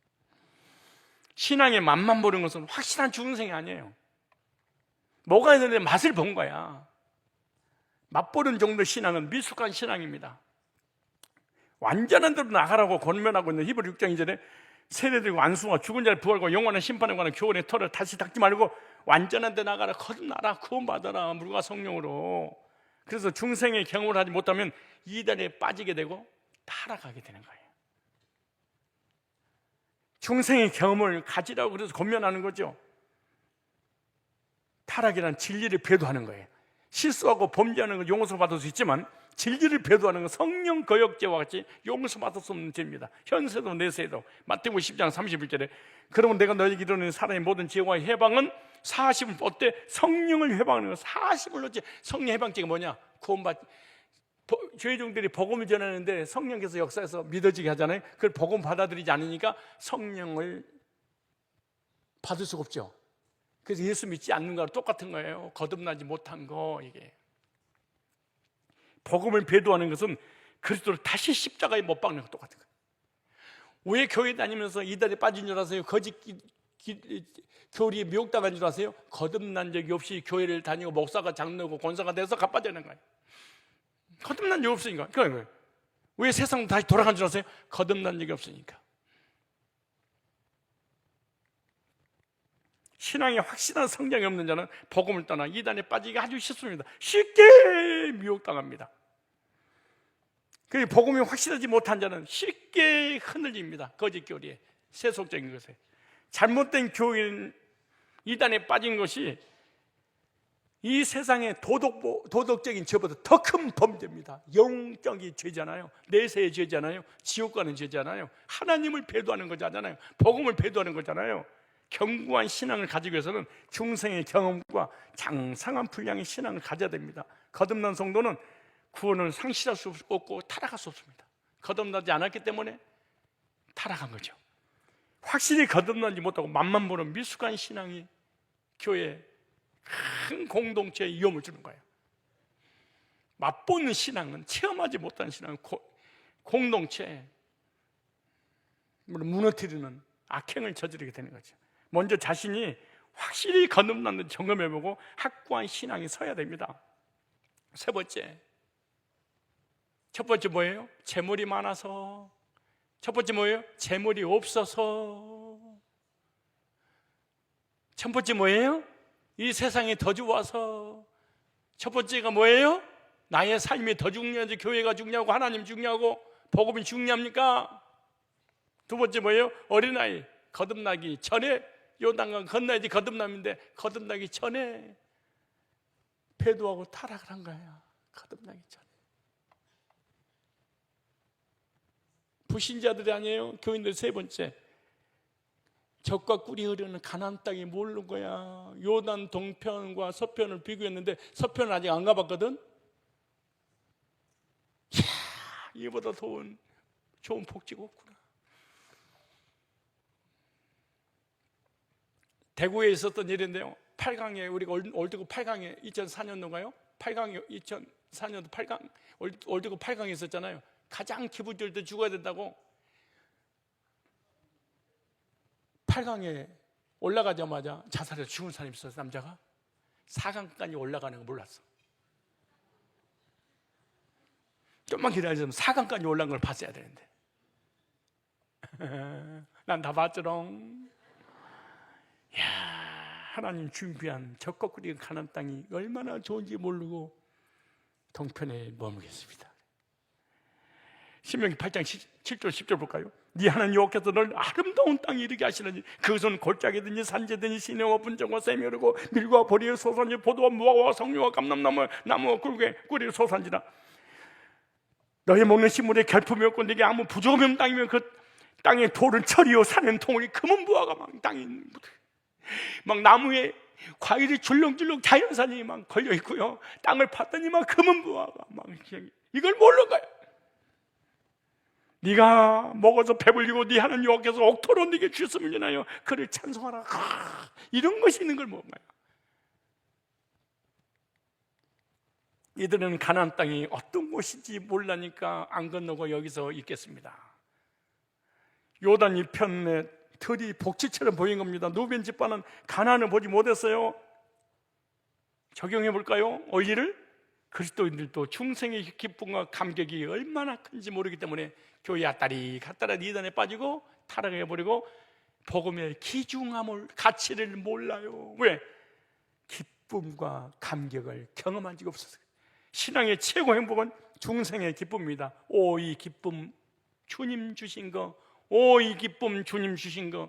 신앙의 맛만 보는 것은 확실한 중생이 아니에요. 뭐가 있는데 맛을 본 거야. 맛보는 정도의 신앙은 미숙한 신앙입니다. 완전한 대로 나가라고 권면하고 있는 히브리 6장 2절에 세례들과 안수와 죽은 자를 부활과 영원한 심판에 관한 교훈의 털을 다시 닦지 말고 완전한 데 나가라, 거듭나라, 구원받아라, 물과 성령으로. 그래서 중생의 경험을 하지 못하면 이단에 빠지게 되고 타락하게 되는 거예요. 중생의 경험을 가지라고 그래서 권면하는 거죠. 타락이란 진리를 배도하는 거예요. 실수하고 범죄하는 건 용서받을 수 있지만 진리를 배도하는 건 성령 거역죄와 같이 용서받을 수 없는 죄입니다. 현세도 내세도. 마태복음 10장 31절에 그러면 내가 너희에게 이르는 사람의 모든 죄와 해방은 40을 어때? 성령을 해방하는 거. 40을 어째? 성령 해방죄가 뭐냐? 구원받 죄종들이 복음을 전하는데 성령께서 역사에서 믿어지게 하잖아요. 그걸 복음 받아들이지 않으니까 성령을 받을 수가 없죠. 그래서 예수 믿지 않는 거랑 똑같은 거예요. 거듭나지 못한 거. 이게 복음을 배도하는 것은 그리스도를 다시 십자가에 못 박는 것 똑같은 거예요. 왜 교회 다니면서 이달에 빠진 줄 아세요? 거짓 교리에 미혹당한 줄 아세요? 거듭난 적이 없이 교회를 다니고 목사가 장로고 권사가 돼서 가빠지는 거예요. 거듭난 적이 없으니까. 그러니까 왜 세상 다시 돌아간 줄 아세요? 거듭난 적이 없으니까. 신앙에 확실한 성장이 없는 자는 복음을 떠나 이단에 빠지기 아주 쉽습니다. 쉽게 미혹당합니다. 그리고 복음이 확실하지 못한 자는 쉽게 흔들립니다. 거짓 교리에, 세속적인 것에. 잘못된 교인, 이단에 빠진 것이 이 세상의 도덕적인 죄보다 더 큰 범죄입니다. 영적인 죄잖아요. 내세의 죄잖아요. 지옥 가는 죄잖아요. 하나님을 배도하는 거잖아요. 복음을 배도하는 거잖아요. 견고한 신앙을 가지기 위해서는 중생의 경험과 장성한 분량의 신앙을 가져야 됩니다. 거듭난 성도는 구원을 상실할 수 없고 타락할 수 없습니다. 거듭나지 않았기 때문에 타락한 거죠. 확실히 거듭나지 못하고 맛만 보는 미숙한 신앙이 교회에 큰 공동체에 위험을 주는 거예요. 맛보는 신앙은, 체험하지 못한 신앙은 공동체에 무너뜨리는 악행을 저지르게 되는 거죠. 먼저 자신이 확실히 거듭났는지 점검해보고 확고한 신앙이 서야 됩니다. 세 번째, 첫 번째 뭐예요? 재물이 많아서. 첫 번째 뭐예요? 재물이 없어서. 첫 번째 뭐예요? 이 세상이 더 좋아서. 첫 번째가 뭐예요? 나의 삶이 더 중요한지, 교회가 중요하고 하나님 중요하고 복음이 중요합니까? 두 번째 뭐예요? 어린아이 거듭나기 전에 요단강 건너야지 거듭남인데 거듭나기 전에 배도하고 타락을 한 거야. 거듭나기 전에. 불신자들이 아니에요. 교인들 세 번째, 젖과 꿀이 흐르는 가나안 땅이 모르는 거야. 요단 동편과 서편을 비교했는데 서편은 아직 안 가봤거든. 이야, 이보다 좋은 복지가 없구나. 대구에 있었던 일인데요, 8강에 우리가 월드컵 8강에 2004년도인가요? 8강에 2004년도 8강 월드컵 8강에 있었잖아요. 가장 기분 좋을 때 죽어야 된다고 8강에 올라가자마자 자살해서 죽은 사람이 있었어. 남자가 4강까지 올라가는 거 몰랐어. 좀만 기다리면 4강까지 올라간 걸 봤어야 되는데 난 다 봤지롱. 이야, 하나님 준비한 젖과 꿀이 가나안 땅이 얼마나 좋은지 모르고 동편에 머물겠습니다. 신명기 8장 7절 10절 볼까요? 네 하나님 여호와께서 널 아름다운 땅에 이르게 하시느니 그것은 골짜기든지 산지든지 시내와 분정과 샘이 흐르고 밀과 보리의 소산지 포도와 무화과와 석류와 감람나무 나무와 꿀의 소산지라. 너희 먹는 식물의 결품이 없고 네게 아무 부족함이 없는 땅이면 그 땅의 돌은 철이요 산은 통으니 금은 부화가 막 땅에 막 나무에 과일이 줄렁줄렁 자연산이 막 걸려 있고요. 땅을 팠더니 막 금은 부화가 막 이걸 모르는 거야. 네가 먹어서 배불리고 네 하나님 여호와께서 옥토로 네게 주셨음을 인하여 그를 찬송하라. 이런 것이 있는 걸 먹은 거야. 이들은 가나안 땅이 어떤 곳인지 몰라니까 안 건너고 여기서 있겠습니다. 요단 이편에 들이 복지처럼 보인 겁니다. 누벤 집안은 가나안을 보지 못했어요. 적용해 볼까요? 원리를? 그리스도인들도 중생의 기쁨과 감격이 얼마나 큰지 모르기 때문에 교회 앞다리 갔다라 이단에 빠지고 타락해버리고 복음의 귀중함을, 가치를 몰라요. 왜? 기쁨과 감격을 경험한 적이 없었어요. 신앙의 최고 행복은 중생의 기쁨입니다. 오, 이 기쁨 주님 주신 거, 오, 이 기쁨 주님 주신 거.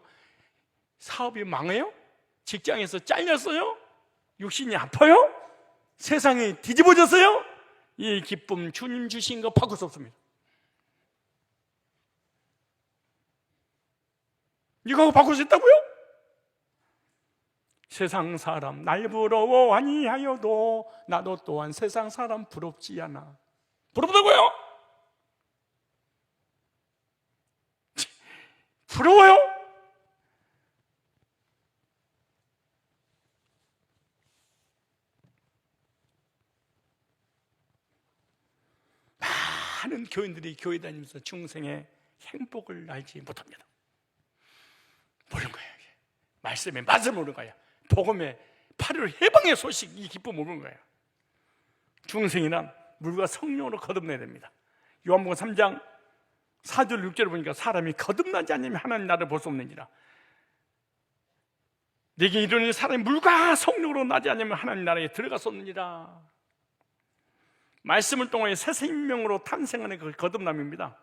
사업이 망해요? 직장에서 잘렸어요? 육신이 아파요? 세상이 뒤집어졌어요? 이 기쁨 주님 주신 거 바꿀 수 없습니다. 이거 바꿀 수 있다고요? 세상 사람 날 부러워 아니하여도 나도 또한 세상 사람 부럽지 않아. 부럽다고요? 부러워요? 많은 교인들이 교회 다니면서 중생의 행복을 알지 못합니다. 모르는 거예요. 말씀의 맛을 모르는 거예요. 복음의 8일 해방의 소식, 이 기쁨 모르는 거예요. 중생이란 물과 성령으로 거듭나야 됩니다. 요한복음 3장 4절 6절을 보니까 사람이 거듭나지 않으면 하나님 나라를 볼 수 없느니라. 네게 이르노니 사람이 물과 성령으로 나지 않으면 하나님 나라에 들어갈 수 없느니라. 말씀을 통하여 새 생명으로 탄생하는 그 거듭남입니다.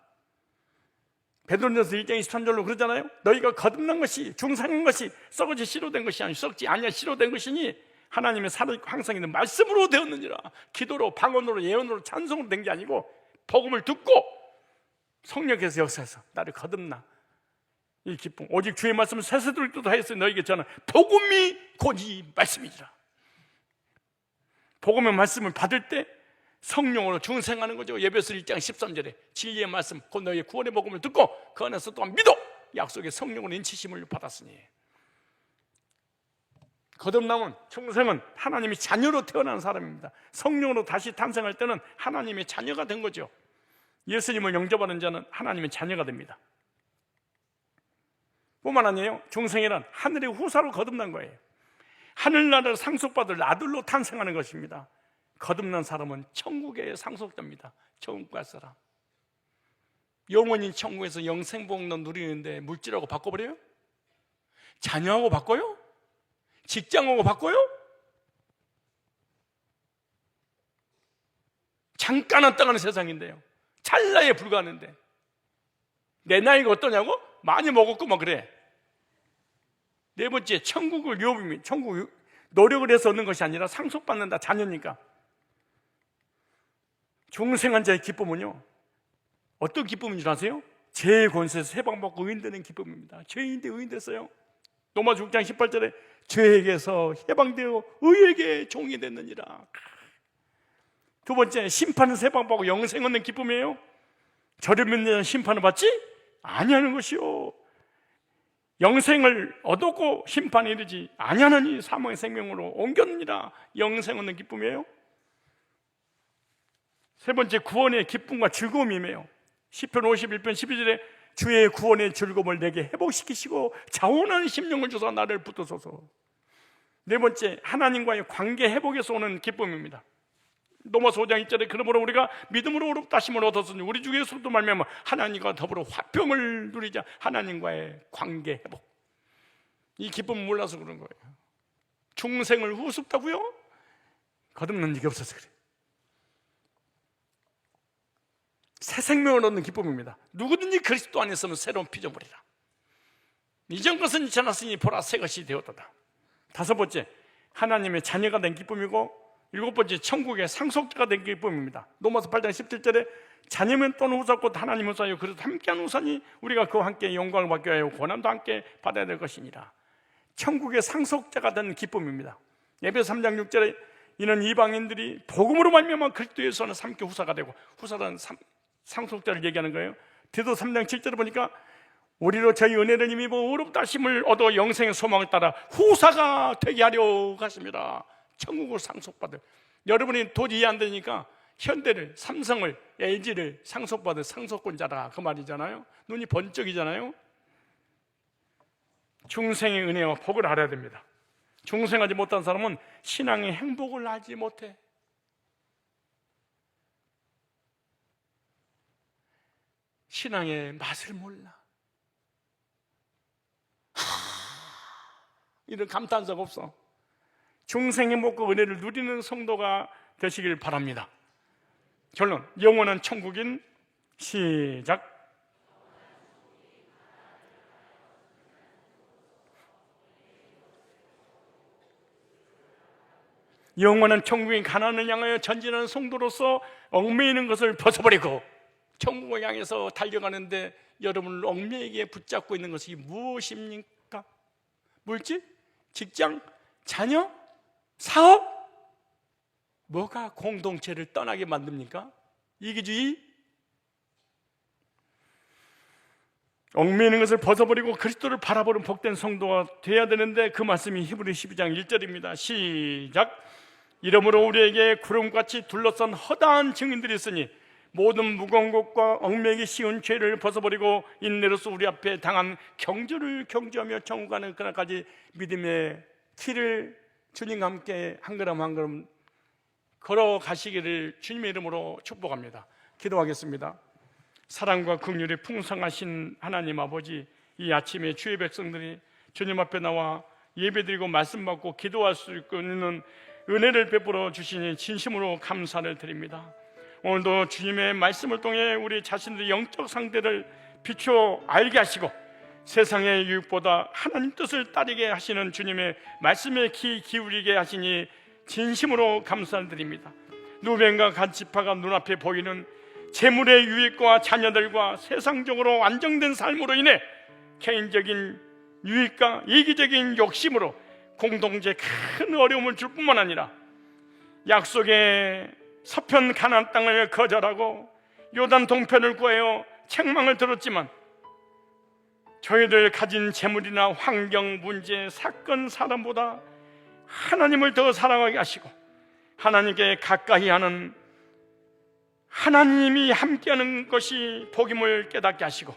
베드로전서 1장 23절로 그러잖아요. 너희가 거듭난 것이, 중생한 것이 썩어지 씨로된 것이 아니고 썩지 아니야 씨로된 것이니 하나님의 살아있고 항상 있는 말씀으로 되었느니라. 기도로 방언으로 예언으로 찬송으로 된 게 아니고 복음을 듣고 성령께서 역사해서 나를 거듭나. 이 기쁨 오직 주의 말씀을 세세들도 하였으니 너희에게 저는 복음이 곧 이 말씀이지라. 복음의 말씀을 받을 때 성령으로 중생하는 거죠. 에베소 1장 13절에 진리의 말씀 곧 너희의 구원의 복음을 듣고 그 안에서 또한 믿어 약속의 성령으로 인치심을 받았으니. 거듭남은 중생은 하나님의 자녀로 태어난 사람입니다. 성령으로 다시 탄생할 때는 하나님의 자녀가 된 거죠. 예수님을 영접하는 자는 하나님의 자녀가 됩니다. 뿐만 아니에요. 중생이란 하늘의 후사로 거듭난 거예요. 하늘나라를 상속받을 아들로 탄생하는 것입니다. 거듭난 사람은 천국에 상속됩니다. 천국 갈 사람. 영원히 천국에서 영생복론 누리는데 물질하고 바꿔버려요? 자녀하고 바꿔요? 직장하고 바꿔요? 잠깐 왔다 가는 세상인데요. 찰나에 불과하는데 내 나이가 어떠냐고? 많이 먹었고 막 그래. 네 번째, 천국을 유업입니다. 천국 노력을 해서 얻는 것이 아니라 상속받는다. 자녀니까. 중생한 자의 기쁨은요, 어떤 기쁨인 줄 아세요? 죄의 권세에서 해방받고 의인되는 기쁨입니다. 죄인인데 의인됐어요. 로마서 6장 18절에 죄에게서 해방되어 의에게 종이 됐느니라. 두 번째, 심판은 해방받고 영생 얻는 기쁨이에요. 저를 믿는 자는 심판을 받지 아니하는 것이요, 영생을 얻었고 심판에 이르지 아니하느니 사망의 생명으로 옮겼느니라. 영생 얻는 기쁨이에요. 세 번째, 구원의 기쁨과 즐거움이에요. 시편 51편 12절에 주의 구원의 즐거움을 내게 회복시키시고 자원하는 심령을 주사 나를 붙드소서. 네 번째, 하나님과의 관계 회복에서 오는 기쁨입니다. 로마서 5장 1절에 그러므로 우리가 믿음으로 의롭다 하심을 얻었으니 우리 주 예수로 말미암아 하나님과 더불어 화평을 누리자. 하나님과의 관계 회복. 이 기쁨을 몰라서 그런 거예요. 중생을 우습다고요? 거듭난 적이 없어서 그래. 새 생명을 얻는 기쁨입니다. 누구든지 그리스도 안에 있으면 새로운 피조물이라. 이전 것은 지났으니 보라 새 것이 되었도다. 다섯 번째, 하나님의 자녀가 된 기쁨이고, 일곱 번째, 천국의 상속자가 된 기쁨입니다. 로마서 8장 17절에 자녀면 또는 후사곧 하나님 후사요 그래서 함께한 후사니 우리가 그와 함께 영광을 받게 하여 고난도 함께 받아야 될 것이니라. 천국의 상속자가 된 기쁨입니다. 에베소 3장 6절에 이는 이방인들이 복음으로 말미암아 그리스도에서는 함께 후사가 되고, 후사라는 상속자를 얘기하는 거예요. 디도 3장 7절에 보니까 우리로 저희 은혜를 힘입어 의롭다 하심을 얻어 영생의 소망을 따라 후사가 되게 하려 하십니다. 천국을 상속받을, 여러분이 도저히 이해 안 되니까 현대를, 삼성을, LG를 상속받을 상속권자라 그 말이잖아요. 눈이 번쩍이잖아요. 중생의 은혜와 복을 알아야 됩니다. 중생하지 못한 사람은 신앙의 행복을 알지 못해. 신앙의 맛을 몰라. 이런 감탄사가 없어. 중생의 복과 은혜를 누리는 성도가 되시길 바랍니다. 결론, 영원한 천국인 시작. 영원한 천국인 가나안을 향하여 전진하는 성도로서 얽매이는 것을 벗어버리고 천국을 향해서 달려가는데 여러분을 얽매이게 붙잡고 있는 것이 무엇입니까? 물질? 직장? 자녀? 사업? 뭐가 공동체를 떠나게 만듭니까? 이기주의? 얽매이는 것을 벗어버리고 그리스도를 바라보는 복된 성도가 되어야 되는데 그 말씀이 히브리 12장 1절입니다. 시작. 이러므로 우리에게 구름같이 둘러싼 허다한 증인들이 있으니 모든 무거운 것과 얽매이기 쉬운 죄를 벗어버리고 인내로서 우리 앞에 당한 경주를 경주하며 천국 가는 그날까지 믿음의 길을 주님과 함께 한 걸음 한 걸음 걸어가시기를 주님의 이름으로 축복합니다. 기도하겠습니다. 사랑과 긍휼이 풍성하신 하나님 아버지, 이 아침에 주의 백성들이 주님 앞에 나와 예배드리고 말씀 받고 기도할 수 있는 은혜를 베풀어 주시니 진심으로 감사를 드립니다. 오늘도 주님의 말씀을 통해 우리 자신들의 영적 상태를 비추어 알게 하시고 세상의 유익보다 하나님 뜻을 따르게 하시는 주님의 말씀에 귀 기울이게 하시니 진심으로 감사드립니다. 누벤과 갓 지파가 눈앞에 보이는 재물의 유익과 자녀들과 세상적으로 안정된 삶으로 인해 개인적인 유익과 이기적인 욕심으로 공동체에 큰 어려움을 줄 뿐만 아니라 약속의 서편 가나안 땅을 거절하고 요단 동편을 구하여 책망을 들었지만 저희들 가진 재물이나 환경, 문제, 사건, 사람보다 하나님을 더 사랑하게 하시고 하나님께 가까이 하는, 하나님이 함께하는 것이 복임을 깨닫게 하시고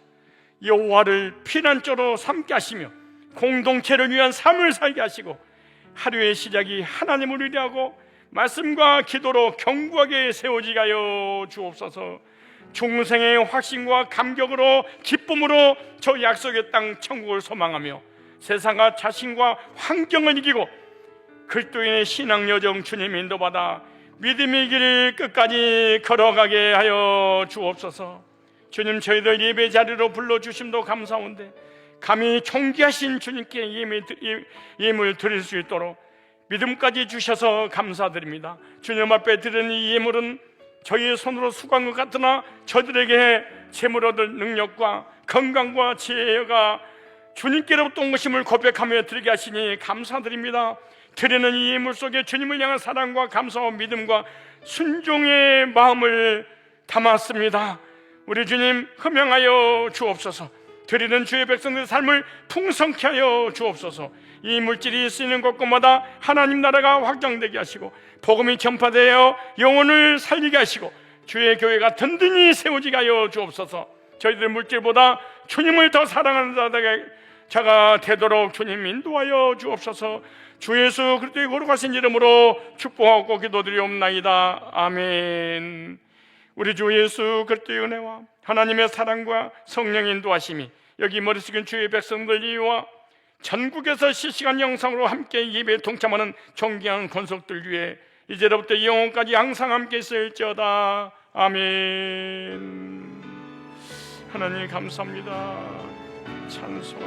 여호와를 피난처로 삼게 하시며 공동체를 위한 삶을 살게 하시고 하루의 시작이 하나님을 의뢰하고 말씀과 기도로 견고하게 세워지게 하여 주옵소서. 중생의 확신과 감격으로 기쁨으로 저 약속의 땅 천국을 소망하며 세상과 자신과 환경을 이기고 그리스도인의 신앙 여정 주님 인도받아 믿음의 길을 끝까지 걸어가게 하여 주옵소서. 주님, 저희들 예배 자리로 불러주심도 감사한데 감히 존귀하신 주님께 예물 드릴 수 있도록 믿음까지 주셔서 감사드립니다. 주님 앞에 드리는 이 예물은 저희의 손으로 수고한 것 같으나 저들에게 재물 얻을 능력과 건강과 지혜가 주님께로부터 온 것임을 고백하며 드리게 하시니 감사드립니다. 드리는 이 예물 속에 주님을 향한 사랑과 감사와 믿음과 순종의 마음을 담았습니다. 우리 주님, 흠양하여 주옵소서. 드리는 주의 백성들의 삶을 풍성케 하여 주옵소서. 이 물질이 쓰이는 곳곳마다 하나님 나라가 확장되게 하시고 복음이 전파되어 영혼을 살리게 하시고 주의 교회가 든든히 세워지게 하여 주옵소서. 저희들 물질보다 주님을 더 사랑하는 자가 되도록 주님 인도하여 주옵소서. 주 예수 그리스도의 거룩하신 이름으로 축복하고 기도드리옵나이다. 아멘. 우리 주 예수 그리스도의 은혜와 하나님의 사랑과 성령의 인도하심이 여기 머리 숙인 주의 백성들 위와 전국에서 실시간 영상으로 함께 예배에 동참하는 존귀한 권속들 위해 이제로부터 영원까지 항상 함께 있을지어다. 아멘. 하나님 감사합니다. 찬송.